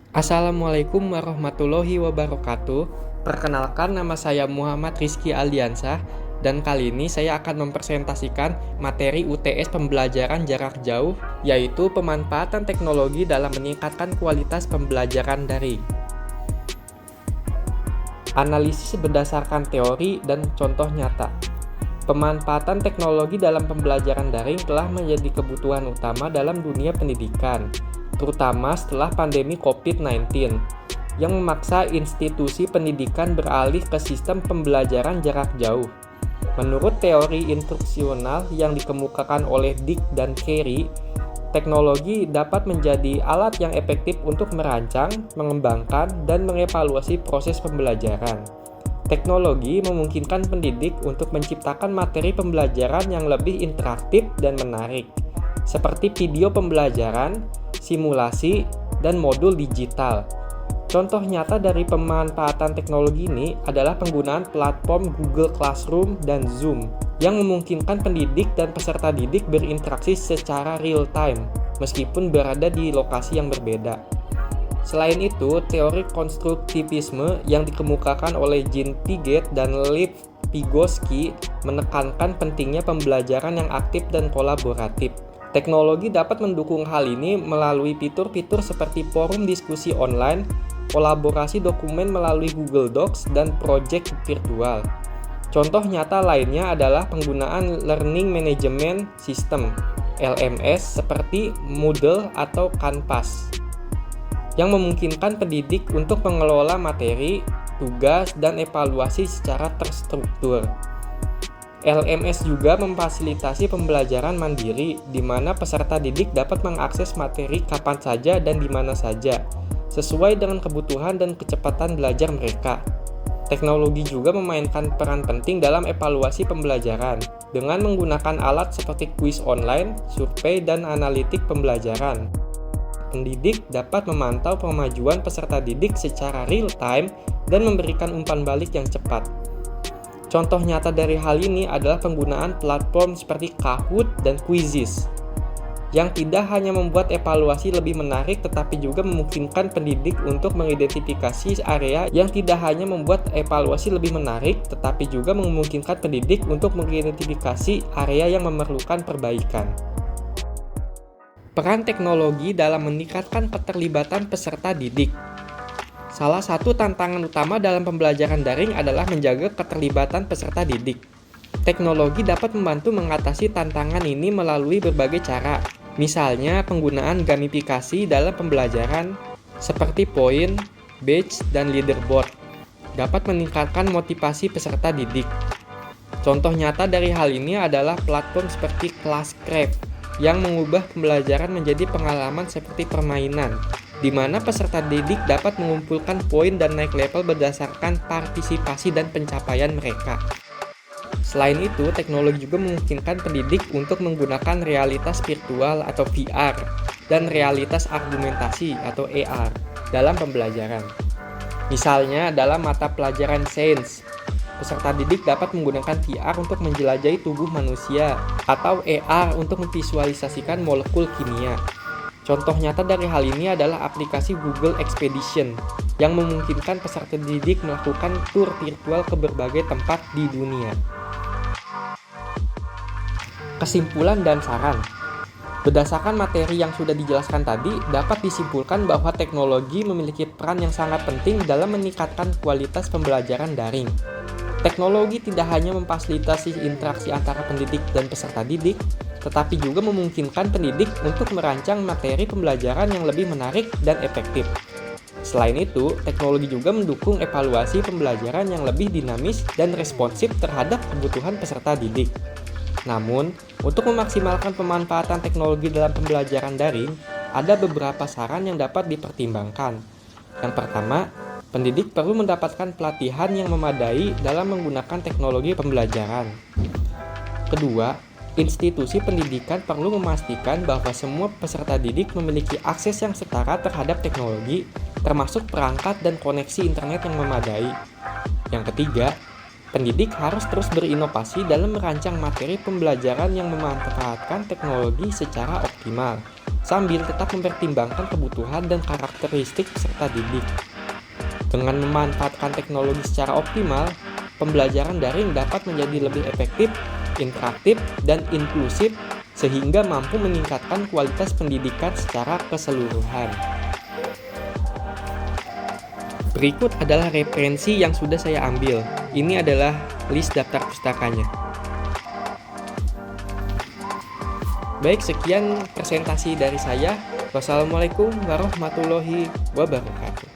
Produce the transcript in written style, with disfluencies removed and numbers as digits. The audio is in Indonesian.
Assalamualaikum warahmatullahi wabarakatuh. Perkenalkan, nama saya Muhammad Rizky Aldiansah dan kali ini saya akan mempresentasikan materi UTS pembelajaran jarak jauh, yaitu pemanfaatan teknologi dalam meningkatkan kualitas pembelajaran daring. Analisis berdasarkan teori dan contoh nyata. Pemanfaatan teknologi dalam pembelajaran daring telah menjadi kebutuhan utama dalam dunia pendidikan, terutama setelah pandemi COVID-19, yang memaksa institusi pendidikan beralih ke sistem pembelajaran jarak jauh. Menurut teori instruksional yang dikemukakan oleh Dick dan Carey, teknologi dapat menjadi alat yang efektif untuk merancang, mengembangkan, dan mengevaluasi proses pembelajaran. Teknologi memungkinkan pendidik untuk menciptakan materi pembelajaran yang lebih interaktif dan menarik, seperti video pembelajaran, simulasi, dan modul digital. Contoh nyata dari pemanfaatan teknologi ini adalah penggunaan platform Google Classroom dan Zoom, yang memungkinkan pendidik dan peserta didik berinteraksi secara real-time, meskipun berada di lokasi yang berbeda. Selain itu, teori konstruktivisme yang dikemukakan oleh Jean Piaget dan Lev Vygotsky menekankan pentingnya pembelajaran yang aktif dan kolaboratif. Teknologi dapat mendukung hal ini melalui fitur-fitur seperti forum diskusi online, kolaborasi dokumen melalui Google Docs, dan proyek virtual. Contoh nyata lainnya adalah penggunaan Learning Management System (LMS) seperti Moodle atau Canvas, yang memungkinkan pendidik untuk mengelola materi, tugas, dan evaluasi secara terstruktur. LMS juga memfasilitasi pembelajaran mandiri, di mana peserta didik dapat mengakses materi kapan saja dan di mana saja, sesuai dengan kebutuhan dan kecepatan belajar mereka. Teknologi juga memainkan peran penting dalam evaluasi pembelajaran, dengan menggunakan alat seperti kuis online, survei, dan analitik pembelajaran. Pendidik dapat memantau kemajuan peserta didik secara real-time dan memberikan umpan balik yang cepat. Contoh nyata dari hal ini adalah penggunaan platform seperti Kahoot dan Quizizz, yang tidak hanya membuat evaluasi lebih menarik tetapi juga memungkinkan pendidik untuk mengidentifikasi area yang tidak hanya membuat evaluasi lebih menarik tetapi juga memungkinkan pendidik untuk mengidentifikasi area yang memerlukan perbaikan. Peran teknologi dalam meningkatkan keterlibatan peserta didik. Salah satu tantangan utama dalam pembelajaran daring adalah menjaga keterlibatan peserta didik. Teknologi dapat membantu mengatasi tantangan ini melalui berbagai cara. Misalnya, penggunaan gamifikasi dalam pembelajaran seperti poin, badge, dan leaderboard dapat meningkatkan motivasi peserta didik. Contoh nyata dari hal ini adalah platform seperti Classcraft yang mengubah pembelajaran menjadi pengalaman seperti permainan, di mana peserta didik dapat mengumpulkan poin dan naik level berdasarkan partisipasi dan pencapaian mereka. Selain itu, teknologi juga memungkinkan pendidik untuk menggunakan realitas virtual atau VR dan realitas argumentasi atau AR dalam pembelajaran. Misalnya, dalam mata pelajaran sains, peserta didik dapat menggunakan VR untuk menjelajahi tubuh manusia atau AR untuk memvisualisasikan molekul kimia. Contoh nyata dari hal ini adalah aplikasi Google Expedition yang memungkinkan peserta didik melakukan tur virtual ke berbagai tempat di dunia. Kesimpulan dan saran. Berdasarkan materi yang sudah dijelaskan tadi, dapat disimpulkan bahwa teknologi memiliki peran yang sangat penting dalam meningkatkan kualitas pembelajaran daring. Teknologi tidak hanya memfasilitasi interaksi antara pendidik dan peserta didik, tetapi juga memungkinkan pendidik untuk merancang materi pembelajaran yang lebih menarik dan efektif. Selain itu, teknologi juga mendukung evaluasi pembelajaran yang lebih dinamis dan responsif terhadap kebutuhan peserta didik. Namun, untuk memaksimalkan pemanfaatan teknologi dalam pembelajaran daring, ada beberapa saran yang dapat dipertimbangkan. Yang pertama, pendidik perlu mendapatkan pelatihan yang memadai dalam menggunakan teknologi pembelajaran. Kedua, institusi pendidikan perlu memastikan bahwa semua peserta didik memiliki akses yang setara terhadap teknologi, termasuk perangkat dan koneksi internet yang memadai. Yang ketiga, pendidik harus terus berinovasi dalam merancang materi pembelajaran yang memanfaatkan teknologi secara optimal, sambil tetap mempertimbangkan kebutuhan dan karakteristik peserta didik. Dengan memanfaatkan teknologi secara optimal, pembelajaran daring dapat menjadi lebih efektif, interaktif, dan inklusif sehingga mampu meningkatkan kualitas pendidikan secara keseluruhan. Berikut adalah referensi yang sudah saya ambil. Ini adalah list daftar pustakanya. Baik, sekian presentasi dari saya. Wassalamualaikum warahmatullahi wabarakatuh.